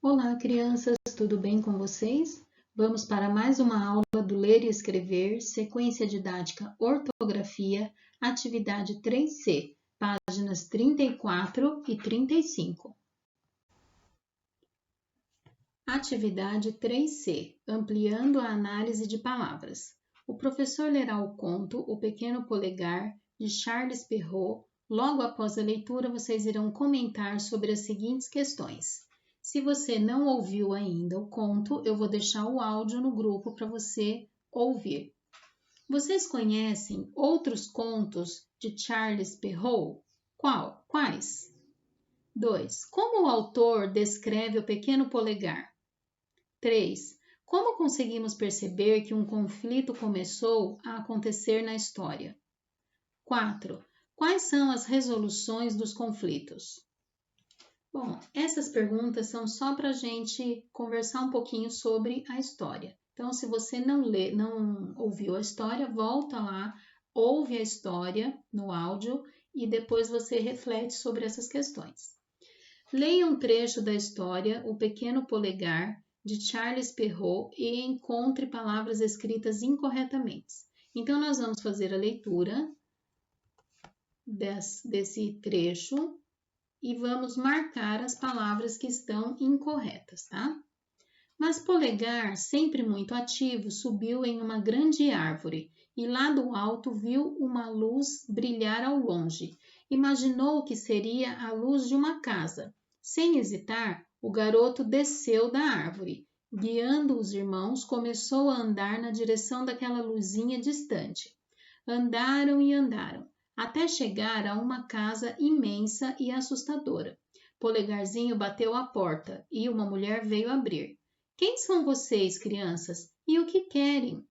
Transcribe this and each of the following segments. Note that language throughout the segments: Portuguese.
Olá, crianças, tudo bem com vocês? Vamos para mais uma aula do Ler e Escrever, sequência didática Ortografia, atividade 3C, páginas 34 e 35. Atividade 3C, ampliando a análise de palavras. O professor lerá o conto O Pequeno Polegar, de Charles Perrault. Logo após a leitura, vocês irão comentar sobre as seguintes questões. Se você não ouviu ainda o conto, eu vou deixar o áudio no grupo para você ouvir. Vocês conhecem outros contos de Charles Perrault? Quais? 2. Como o autor descreve o pequeno polegar? 3. Como conseguimos perceber que um conflito começou a acontecer na história? 4. Quais são as resoluções dos conflitos? Bom, essas perguntas são só para a gente conversar um pouquinho sobre a história. Então, se você não ouviu a história, volta lá, ouve a história no áudio e depois você reflete sobre essas questões. Leia um trecho da história O Pequeno Polegar, de Charles Perrault, e encontre palavras escritas incorretamente. Então, nós vamos fazer a leitura desse trecho e vamos marcar as palavras que estão incorretas, tá? Mas Polegar, sempre muito ativo, subiu em uma grande árvore e lá do alto viu uma luz brilhar ao longe. Imaginou que seria a luz de uma casa. Sem hesitar, o garoto desceu da árvore. Guiando os irmãos, começou a andar na direção daquela luzinha distante. Andaram e andaram, até chegar a uma casa imensa e assustadora. Polegarzinho bateu à porta e uma mulher veio abrir. Quem são vocês, crianças? E o que querem?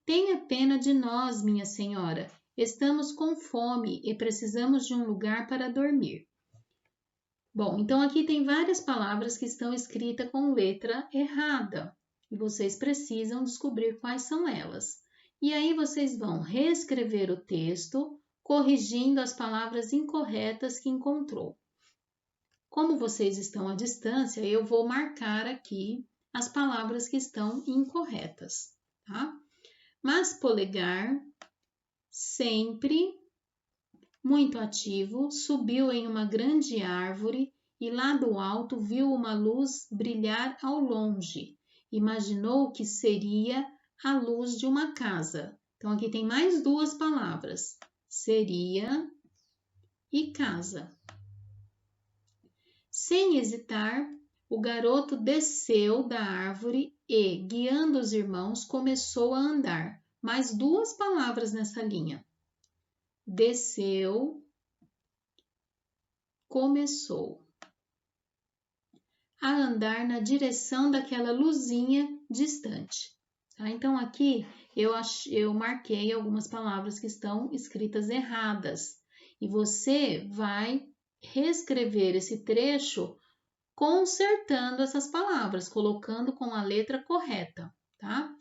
Tenha pena de nós, minha senhora. Estamos com fome e precisamos de um lugar para dormir. Bom, então aqui tem várias palavras que estão escritas com letra errada e vocês precisam descobrir quais são elas. E aí vocês vão reescrever o texto, corrigindo as palavras incorretas que encontrou. Como vocês estão à distância, eu vou marcar aqui as palavras que estão incorretas, tá? Mas Polegar, sempre muito ativo, subiu em uma grande árvore e lá do alto viu uma luz brilhar ao longe. Imaginou que seria a luz de uma casa. Então, aqui tem mais duas palavras: seria e casa. Sem hesitar, o garoto desceu da árvore e, guiando os irmãos, começou a andar. Mais duas palavras nessa linha. Desceu, começou a andar na direção daquela luzinha distante. Tá? Então, aqui eu marquei algumas palavras que estão escritas erradas e você vai reescrever esse trecho consertando essas palavras, colocando com a letra correta, tá?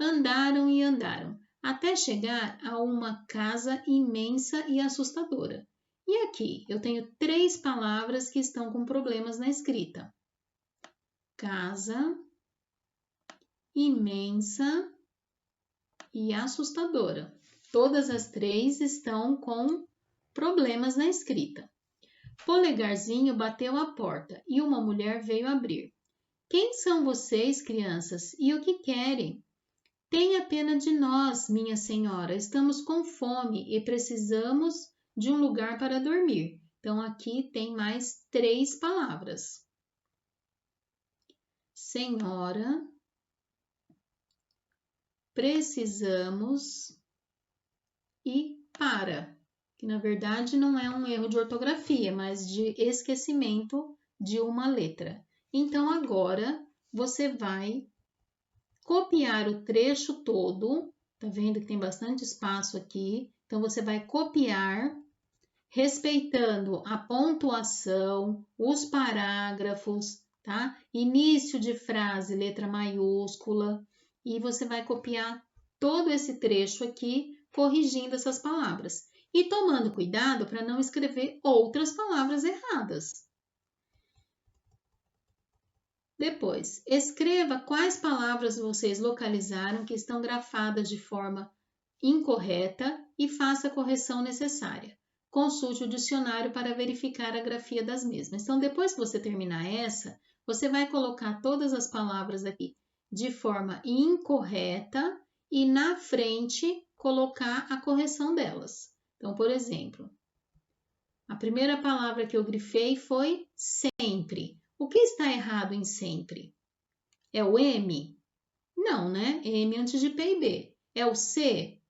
Andaram e andaram, até chegar a uma casa imensa e assustadora. E aqui eu tenho 3 palavras que estão com problemas na escrita: casa, imensa e assustadora. Todas as 3 estão com problemas na escrita. Polegarzinho bateu à porta e uma mulher veio abrir. Quem são vocês, crianças, e o que querem? Tenha pena de nós, minha senhora, estamos com fome e precisamos de um lugar para dormir. Então, aqui tem mais 3 palavras: senhora, precisamos e para, que na verdade não é um erro de ortografia, mas de esquecimento de uma letra. Então, agora você vai copiar o trecho todo, tá vendo que tem bastante espaço aqui? Então, você vai copiar, respeitando a pontuação, os parágrafos, tá? Início de frase, letra maiúscula, e você vai copiar todo esse trecho aqui, corrigindo essas palavras. E tomando cuidado para não escrever outras palavras erradas. Depois, escreva quais palavras vocês localizaram que estão grafadas de forma incorreta e faça a correção necessária. Consulte o dicionário para verificar a grafia das mesmas. Então, depois que você terminar essa, você vai colocar todas as palavras aqui de forma incorreta e na frente colocar a correção delas. Então, por exemplo, a primeira palavra que eu grifei foi sempre. O que está errado em sempre? É o M? Não, né? M antes de P e B. É o C?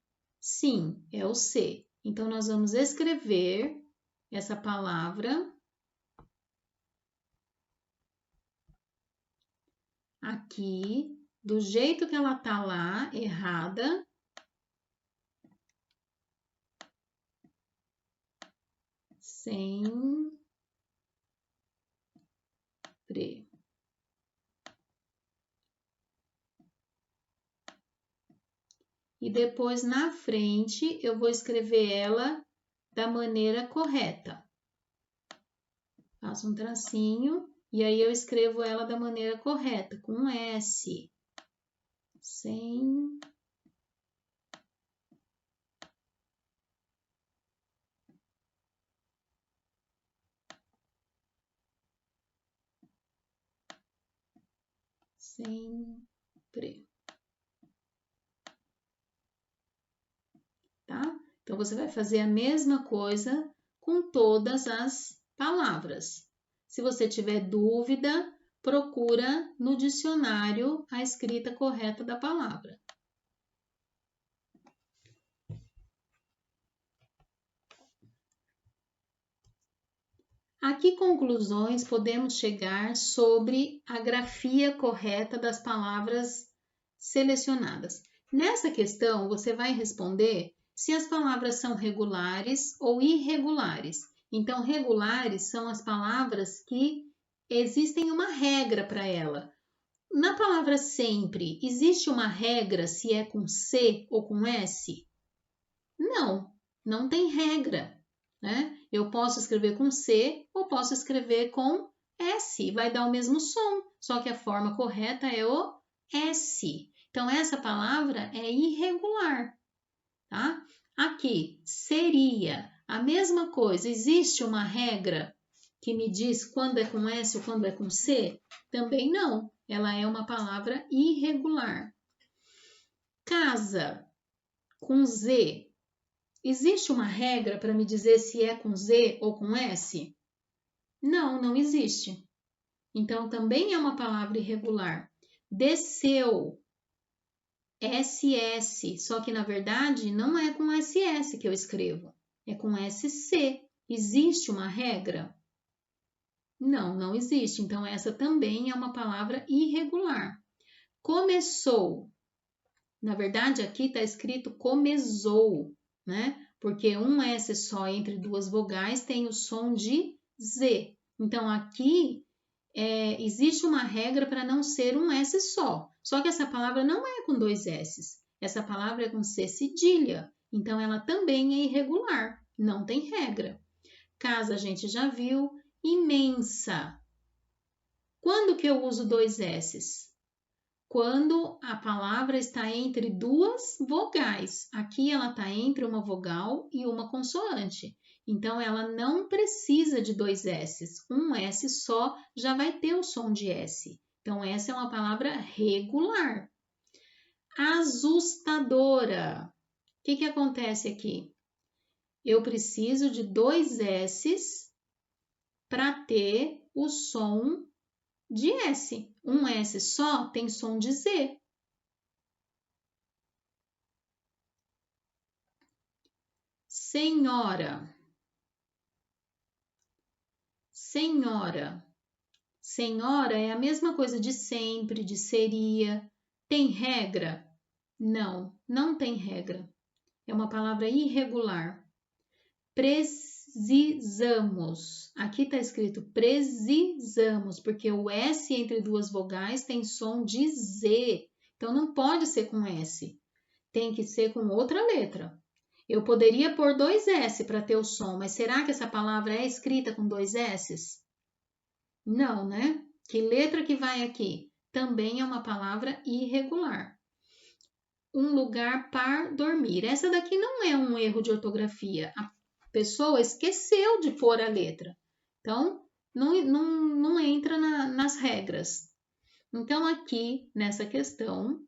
Sim, é o C. Então, nós vamos escrever essa palavra aqui, do jeito que ela tá lá, errada. Sempre. E depois, na frente, eu vou escrever ela da maneira correta. Faço um tracinho e aí eu escrevo ela da maneira correta, com um S. Sempre. Tá? Então, você vai fazer a mesma coisa com todas as palavras. Se você tiver dúvida, procura no dicionário a escrita correta da palavra. A que conclusões podemos chegar sobre a grafia correta das palavras selecionadas? Nessa questão, você vai responder se as palavras são regulares ou irregulares. Então, regulares são as palavras que existem uma regra para ela. Na palavra sempre, existe uma regra se é com C ou com S? Não, não tem regra, né? Eu posso escrever com C ou posso escrever com S, vai dar o mesmo som, só que a forma correta é o S. Então, essa palavra é irregular, tá? Aqui, seria a mesma coisa. Existe uma regra que me diz quando é com S ou quando é com C? Também não. Ela é uma palavra irregular. Casa, com Z. Existe uma regra para me dizer se é com Z ou com S? Não, não existe. Então, também é uma palavra irregular. Desceu, SS, só que na verdade não é com SS que eu escrevo, é com SC. Existe uma regra? Não, não existe. Então, essa também é uma palavra irregular. Começou. Na verdade, aqui está escrito começou, né? Porque um S só entre duas vogais tem o som de Z. Então, aqui existe uma regra para não ser um S só. Só que essa palavra não é com dois S's. Essa palavra é com C cedilha. Então, ela também é irregular. Não tem regra. Casa, a gente já viu. Imensa. Quando que eu uso dois S's? Quando a palavra está entre duas vogais. Aqui ela está entre uma vogal e uma consoante. Então, ela não precisa de dois S's. Um S só já vai ter o som de S. Então, essa é uma palavra regular. Assustadora. O que acontece aqui? Eu preciso de dois S's para ter o som de S. Um S só tem som de Z. Senhora. Senhora. Senhora é a mesma coisa de sempre, de seria. Tem regra? Não, não tem regra. É uma palavra irregular. Precisamos. Aqui está escrito precisamos, porque o S entre duas vogais tem som de Z. Então, não pode ser com S. Tem que ser com outra letra. Eu poderia pôr dois S para ter o som, mas será que essa palavra é escrita com dois S's? Não, né? Que letra que vai aqui? Também é uma palavra irregular. Um lugar para dormir. Essa daqui não é um erro de ortografia. A pessoa esqueceu de pôr a letra. Então, não entra nas regras. Então, aqui, nessa questão,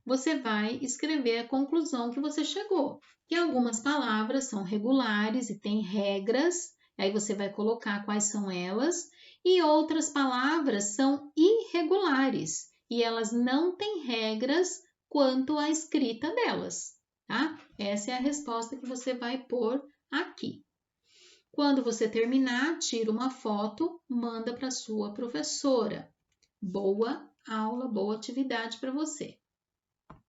você vai escrever a conclusão que você chegou. Que algumas palavras são regulares e têm regras, aí você vai colocar quais são elas, e outras palavras são irregulares e elas não têm regras quanto à escrita delas, tá? Essa é a resposta que você vai pôr aqui. Quando você terminar, tira uma foto, manda para sua professora. Boa aula, boa atividade para você.